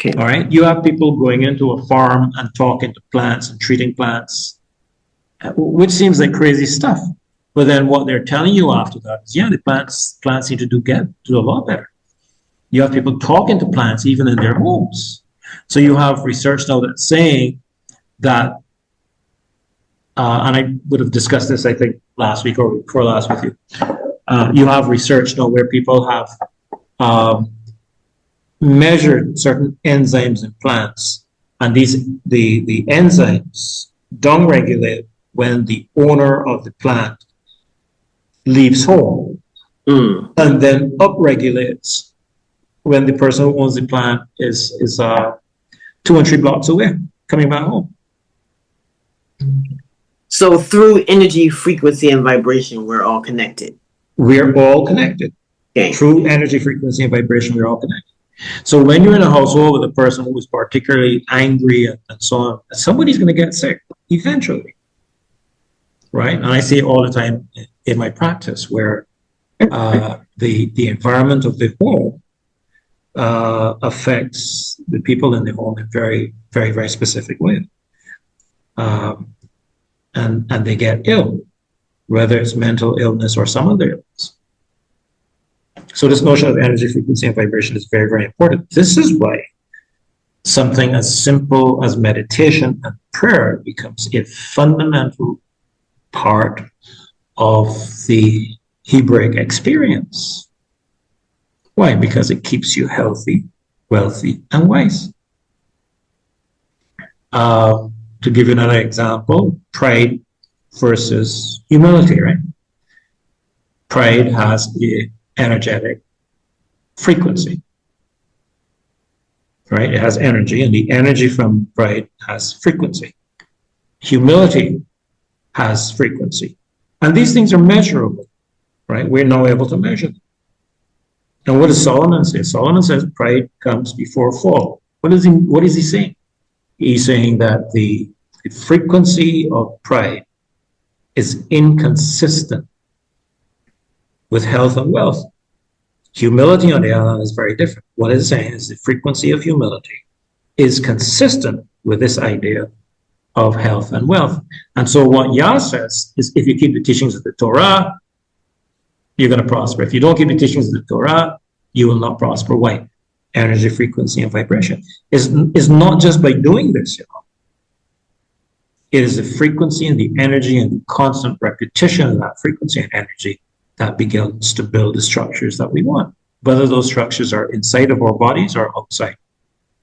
Okay. All right. You have people going into a farm and talking to plants and treating plants, which seems like crazy stuff. But then what they're telling you after that is, yeah, the plants need to do a lot better. You have people talking to plants even in their homes. So you have research now that's saying that, and I would have discussed this, I think, last week or before last with you. You have research now where people have measured certain enzymes in plants, and the enzymes downregulate when the owner of the plant leaves home, and then upregulates when the person who owns the plant is 2 and 3 blocks away, coming back home. So through energy, frequency, and vibration, we're all connected. We're all connected. Okay. Through energy, frequency, and vibration, we're all connected. So when you're in a household with a person who is particularly angry and so on, somebody's going to get sick eventually, right? And I see it all the time in my practice where the environment of the home affects the people in the home in very, very, very specific ways. And they get ill, whether it's mental illness or some other illness. So this notion of energy, frequency, and vibration is very, very important. This is why something as simple as meditation and prayer becomes a fundamental part of the Hebraic experience. Why? Because it keeps you healthy, wealthy, and wise. To give you another example, pride versus humility, right? Pride has an energetic frequency, right? It has energy, and the energy from pride has frequency. Humility has frequency. And these things are measurable, right? We're now able to measure them. And what does Solomon say? Solomon says pride comes before fall. What is he saying? He's saying that the frequency of pride is inconsistent with health and wealth. Humility, on the other hand, is very different. What it's saying is the frequency of humility is consistent with this idea of health and wealth. And so what Yah says is if you keep the teachings of the Torah, you're going to prosper. If you don't keep the teachings of the Torah, you will not prosper. Why? Energy, frequency, and vibration. It's not just by doing this, you know. It is the frequency and the energy and the constant repetition of that frequency and energy that begins to build the structures that we want, whether those structures are inside of our bodies or outside.